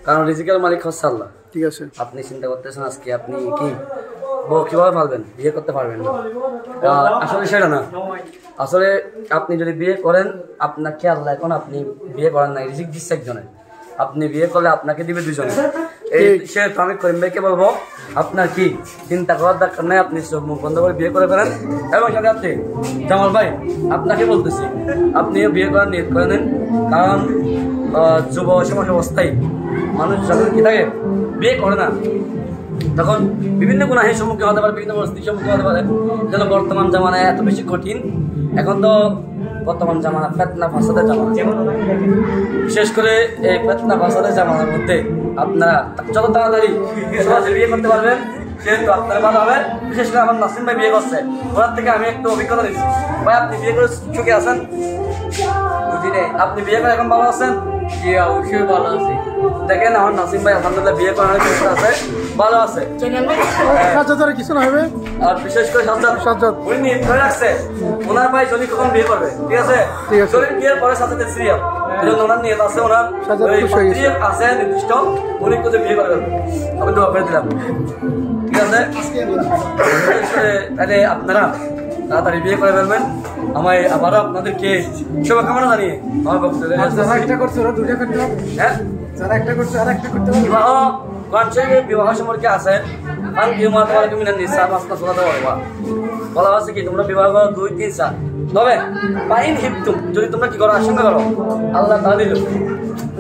কারণ রিজিকের মালিক হচ্ছে আল্লাহ। ঠিক আছে, আপনি চিন্তা করতেছেন আজকে আপনি কি বউ কিভাবে পারবেন, বিয়ে করতে পারবেন না। আসলে সেটা না, আসলে আপনি যদি বিয়ে করেন আপনাকে আল্লাহ, এখন আপনি বিয়ে করেন না, রিজিক দিচ্ছে একজনের, আপনি বিয়ে করলে আপনাকে দিবে দুজনে। এই সেহেতু আমি করিম ভাইকে বলবো আপনার কি চিন্তা করার দরকার নেই, আপনি সব মুখ বন্ধ করে বিয়ে করে ফেলেন। এবং সাথে আপনি জামাল ভাই আপনাকে বলতেছি আপনিও বিয়ে করার নিয়ত করে নেন। কারণ যুব সমাজ অবস্থায় মানুষ যখন কি থাকে বিয়ে করে না, তখন বিভিন্ন গুনাহের সম্মুখীন হতে পারে, বিভিন্ন পরিস্থিতির সম্মুখীন হতে পারে। যেন বর্তমান জামানায় এত বেশি কঠিন, এখন তো বর্তমান জামানা ফেতনা ফাসাদের জামানা, বিশেষ করে এই ফেতনা ফাসাদের জামানার মধ্যে আপনারা যত তাড়াতাড়ি সহজে বিয়ে করতে পারবেন সেহেতু আপনারা ভালো হবে। বিশেষ করে আমার নাসিম ভাই বিয়ে করছে, ওনার থেকে আমি একটু অভিজ্ঞতা দিচ্ছি। ভাই আপনি বিয়ে করে সুখে আছেন? বুঝি নেই, আপনি বিয়ে করে এখন ভালো আছেন? জি অবশ্যই ভালো আছি। দেখেন আমার নাসিম ভাই আলহামদুলিল্লাহ বিয়ে করার চেষ্টা আছে, ভালো আছে। কিছু না হবে। আর বিশেষ করে সাজ্জাদ উনি নিয়ত করে রাখছে ওনার ভাই জলি কখন বিয়ে করবে, ঠিক আছে? জলির বিয়ের পরে সাজ্জাদের সিরিয়াল, এজন্য ওনার নিয়ত আছে, ওনার আছে নির্দিষ্ট, উনি কোথায় বিয়ে করবেন। আমি দোয়া করে দিলাম, ঠিক আছে? তাহলে আপনারা তাড়াতাড়ি বিয়ে করে ফেলবেন। আমায় আবারও আপনাদেরকে শুভকামনা জানিয়ে আমার বক্তব্য বিবাহ সম্পর্কে আছে বলা আছে কি তোমরা বিবাহ করো 2-3 তবে পাইন হিপতুম, যদি তোমরা কি করো আশঙ্কা করো আল্লাহ তা দিল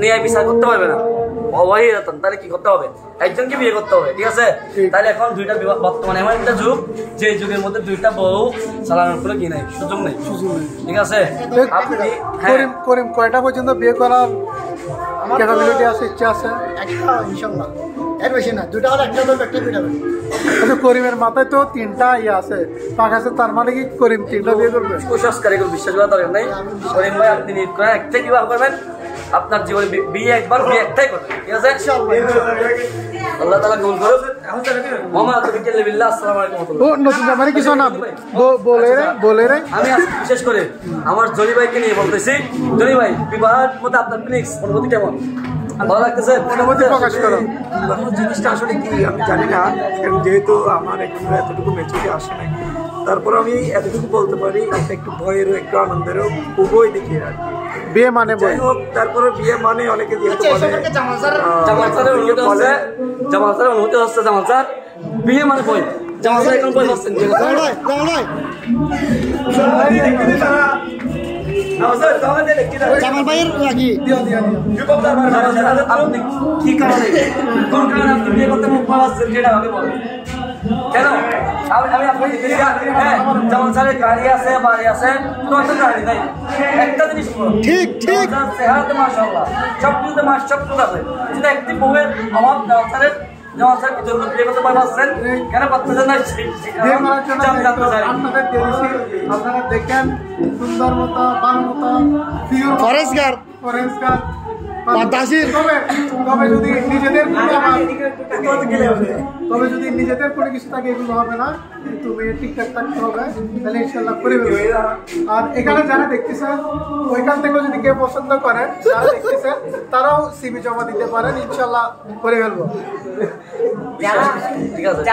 নিয়ে বিচার করতে পারবে না, তাহলে কি করতে হবে? একজনকে বিয়ে করতে হবে, ঠিক আছে? তাহলে এখন দুইটা বিবাহ, বর্তমানে এমন একটা যুগ যে যুগের মধ্যে দুইটা বউ চালানোর কোনো কি নাই, সুযোগ নেই, ঠিক আছে? আপনি করিম কয়টা পর্যন্ত বিয়ে করার ক্যাপাবিলিটি আছে, ইচ্ছা আছে? একটা ইনশাআল্লাহ, এর বেশি না, দুটা হলে একটা ধরবে, একটা দুইটা ধরবে। আচ্ছা, করিমের মাথায় তো 3টা আছে, পাক আছে, তার মানে কি করিম 3টা বিয়ে করবে? কুসংস্কারে বিশ্বাস করা দরকার নেই। করিম ভাই আপনি একটাই বিবাহ করবেন, আপনার জীবনে বিয়ে একবার, বিয়ে একটাই করবেন, ঠিক আছে? আল্লাহ তাআলা কবুল করুক। আমি বিশেষ করে আমার জনি ভাইকে নিয়ে বলতেছি, জনি ভাই বিবাহের মধ্যে আপনার ফিলিংস অনুভূতি কেমন, ভালো লাগতেছে? প্রকাশ করো। জিনিসটা আসলে কি আমি জানি না, কারণ যেহেতু আমার একটু এতটুকু মেচুরিটি আসে নাই, তারপর আমি এতটুকু বলতে পারি এটা একটু ভয়েরও একটু আনন্দেরও উভয় দিকে আর কি। বিয়ে মানে যাই হোক, তারপরে বিয়ে মানে অনেকে যেহেতু জামাল স্যারের অনুমতি হচ্ছে, জামাল স্যার বিয়ে মানে বই, জামাল স্যার এখন বই হচ্ছেন জামাল ভাইয়ের নাকি আপনি কি কারণে, কোন কারণে আপনি বিয়ে করতে মুখ পাচ্ছেন সেটা আমাকে বলেন। কেন আমি আপনি হ্যাঁ জামাল স্যারের গাড়ি আছে, বাড়ি আছে, তোমার তো গাড়ি নাই। একটা জিনিস ঠিক ঠিক চেহারাতে মাশাআল্লাহ, সব কিছুতে সব কিছু আছে, যেটা একটি বউয়ের অভাব জামাল স্যার কি জন্য বিয়ে করতে পারছেন, কেন পারতেছেন না আপনারা দেখেন সুন্দর মতো, ভালো মতো, ফরেস্টগার তবে যদি নিজেদের কোনো কিছু থাকে এগুলো হবে না, কিন্তু ঠিকঠাক থাকতে হবে, তাহলে ইনশাল্লাহ করে ফেলবে। আর এখানে যারা দেখতেছেন ওইখান থেকেও যদি কেউ পছন্দ করেন, যারা দেখতেছেন তারাও সিভি জমা দিতে পারেন, ইনশাল্লাহ করে ফেলবো। ঠিক আছে।